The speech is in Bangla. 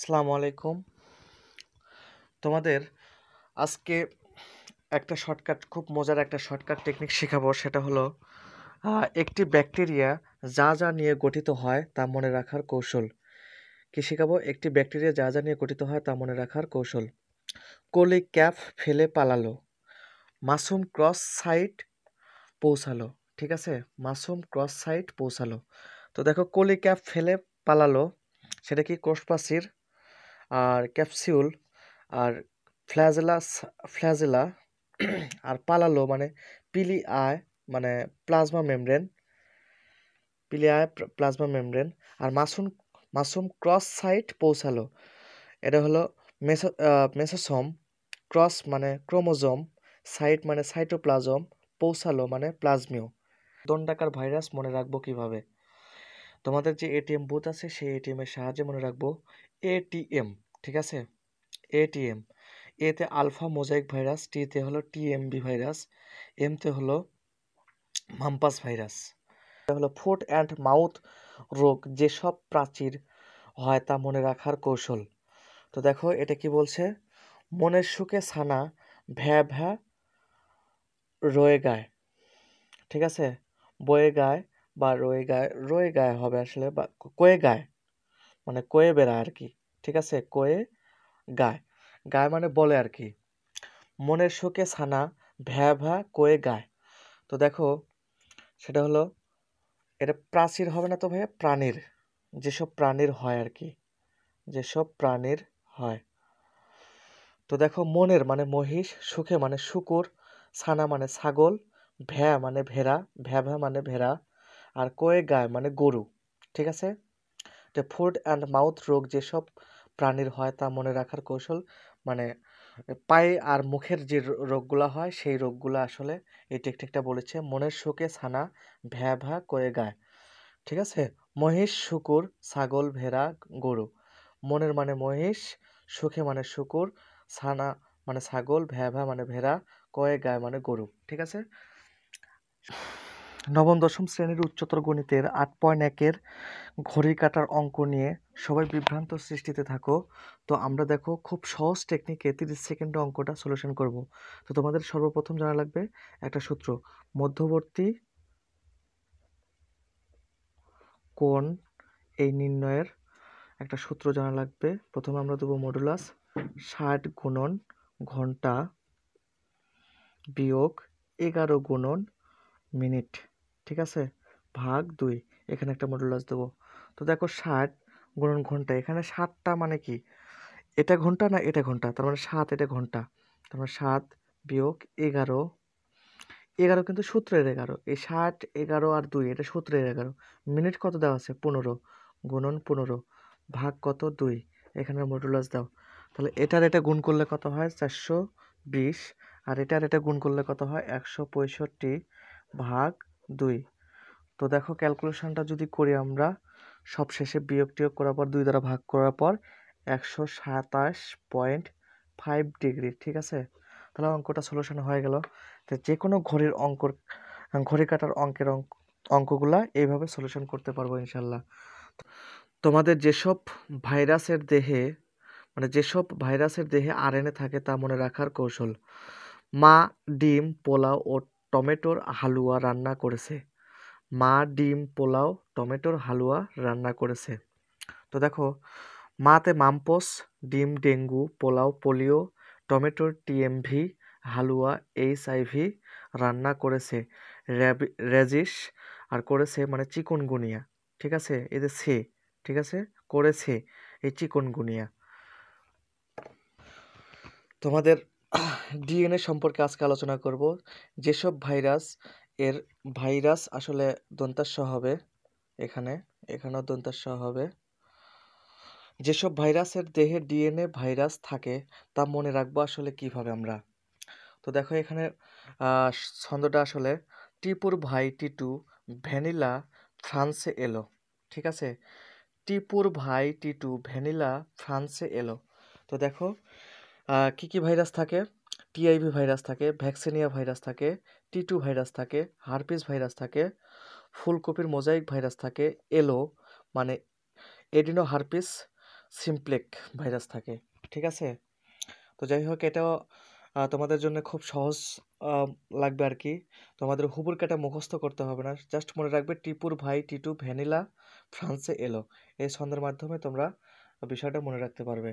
আসসালামু আলাইকুম। তোমাদের আজকে একটা শর্টকাট, খুব মজার একটা শর্টকাট টেকনিক শেখাবো। সেটা হলো একটি ব্যাকটেরিয়া যা যা নিয়ে গঠিত হয় তা মনে রাখার কৌশল। কি শেখাবো? একটি ব্যাকটেরিয়া যা যা নিয়ে গঠিত হয় তা মনে রাখার কৌশল। কলি ক্যাপ ফেলে পালালো, মাসুম ক্রস সাইট পৌঁছালো। ঠিক আছে, মাসুম ক্রস সাইট পৌঁছালো। তো দেখো, কলি ক্যাপ ফেলে পালালো, সেটা কি? কোষপ্রাচীর। আর ক্যাপসিউল, আর ফ্ল্যাজেলা, আর পালালো মানে পিলিআয়, মানে প্লাজমা মেমব্রেন, প্লাজমা মেমব্রেন। আর মাসুম ক্রস সাইট পৌঁছালো, এটা হলো মেসোসোম। ক্রস মানে ক্রোমোজোম, সাইট মানে সাইটোপ্লাজম, পৌঁছালো মানে প্লাজমিয়। দণ্ডাকার ভাইরাস মনে রাখবো কিভাবে? তোমাদের যে এটিএম বুথ আছে, সেই এটিএম এর সাহায্যে মনে রাখবো। এটিএম, ঠিক আছে, এটিএম। এতে আলফা মোজাইক ভাইরাস, টিতে হলো টিএমবি ভাইরাস, এমতে হলো মাম্পাস ভাইরাস। এটা হলো ফুট অ্যান্ড মাউথ রোগ যেসব প্রাচীর হয় তা মনে রাখার কৌশল। তো দেখো, এটা কি বলছে? মনের সুখে ছানা ভ্যা ভ্যা রয়ে গায়। ঠিক আছে, বয়ে গায় বা রয়ে গায় হবে আসলে, বা কয়ে গায়, মানে কয়ে বেড়ায় আর কি। ঠিক আছে, কয়ে গায়, গায় মানে বলে আর কি। মনের সুখে ছানা ভ্যা ভ্যা কয়ে গায়। তো দেখো, সেটা হলো, এটা প্রাচীর হবে না তো ভাইয়া, প্রাণীর, যেসব প্রাণীর হয় আর কি, যেসব প্রাণীর হয়। তো দেখো, মনের মানে মহিষ, সুখে মানে শুকুর, ছানা মানে ছাগল, ভ্যা মানে ভেড়া, ভ্যা ভ্যা মানে ভেড়া, আর কয়ে গায় মানে গরু। ঠিক আছে, তো ফুড অ্যান্ড মাউথ রোগ যেসব প্রাণীর হয় তা মনে রাখার কৌশল, মানে পায়ে আর মুখের যে রোগগুলা হয়, সেই রোগগুলা আসলে এই টেকনিকটা বলেছে। মনের সুখে ছানা ভ্যা ভ্যা কয়ে গায়। ঠিক আছে, মহিষ, শুকুর, ছাগল, ভেড়া, গরু। মনের মানে মহিষ, সুখে মানে শুকুর, ছানা মানে ছাগল, ভ্যা ভ্যা মানে ভেড়া, কয়ে গায় মানে গরু। ঠিক আছে। নবম দশম শ্রেণীর উচ্চতর গণিতের 8.1-এর ঘড়ি কাটার অঙ্ক নিয়ে সবাই বিভ্রান্ত সৃষ্টিতে থাকো। তো আমরা দেখো, খুব সহজ টেকনিকে 30 সেকেন্ডে অঙ্কটা সলিউশন করব। তো তোমাদের সর্বপ্রথম জানা লাগবে একটা সূত্র, মধ্যবর্তী কোণ এই নির্ণয়ের একটা সূত্র জানা লাগবে। প্রথমে আমরা দেবো মডুলাস 60 গুণন ঘন্টা বিয়োগ 11 গুণন মিনিট। ঠিক আছে, ভাগ 2, এখানে একটা মডুলাস দেবো। তো দেখো, 60 গুণন ঘন্টা, এখানে 7টা মানে কি? এটা ঘন্টা না এটা ঘন্টা, তার মানে 7, এটা ঘন্টা, তার মানে 7 বিয়োগ 11, 11 কিন্তু সূত্রের 11, এই 60, 11 আর 2 এটা সূত্রের 11। মিনিট কত দেওয়া আছে? 15, গুণন 15 ভাগ কত? 2, এখানে মডুলাস দাও। তাহলে এটা গুণ করলে কত হয়? 420, আর এটা গুণ করলে কত হয়? 165 ভাগ 2। তো দেখো, ক্যালকুলেশনটা যদি করি আমরা, সব শেষে বিয়োগ টিয়োগ করার পর 2 দ্বারা ভাগ করার পর 127.5 ডিগ্রি। ঠিক আছে, তাহলে অঙ্কটা সলিউশন হয়ে গেল। তো যে কোনো ঘড়ি কাটার অঙ্কগুলা এইভাবে সলিউশন করতে পারবো ইনশাল্লাহ। তোমাদের যেসব ভাইরাসের দেহে আরএনএ থাকে তা মনে রাখার কৌশল। মা ডিম, পোলাও ও টমেটোর হালুয়া রান্না করেছে। মা ডিম, পোলাও, টমেটোর হালুয়া রান্না করেছে। তো দেখো, মাতে মামপোস, ডিম ডেঙ্গু, পোলাও পোলিও, টমেটোর টিএমভি, হালুয়া এইচআইভি, রান্না করেছে রেজিস, আর করেছে মানে চিকুনগুনিয়া। ঠিক আছে, এদের সে, ঠিক আছে, করেছে এই চিকুনগুনিয়া। তোমাদের ডিএনএ সম্পর্কে আজকে আলোচনা করব। যেসব ভাইরাস আসলে দন্তাস হবে, এখানেও দন্তাস হবে। যেসব ভাইরাসের দেহে ডিএনএ ভাইরাস থাকে তা মনে রাখবো আসলে কিভাবে আমরা। তো দেখো, এখানে ছন্দটা আসলে, টিপুর ভাই টিটু ভ্যানিলা ফ্রান্সে এলো। ঠিক আছে, টিপুর ভাই টিটু ভ্যানিলা ফ্রান্সে এলো। তো দেখো, কি কি ভাইরাস থাকে? টিআইভি ভাইরাস থাকে, ভ্যাকসিনিয়া ভাইরাস থাকে, টিটু ভাইরাস থাকে, হারপিস ভাইরাস থাকে, ফুলকপির মোজাইক ভাইরাস থাকে, এলো মানে এডিনো হারপিস সিমপ্লেক ভাইরাস থাকে। ঠিক আছে? তো যাই হোক, এটাও তোমাদের জন্য খুব সহজ লাগবে আর কি। তোমাদের হুবুরকে এটা মুখস্থ করতে হবে না, জাস্ট মনে রাখবে টিপুর ভাই টিটু ভ্যানিলা ফ্রান্সে এলো, এই ছন্দের মাধ্যমে তোমরা বিষয়টা মনে রাখতে পারবে।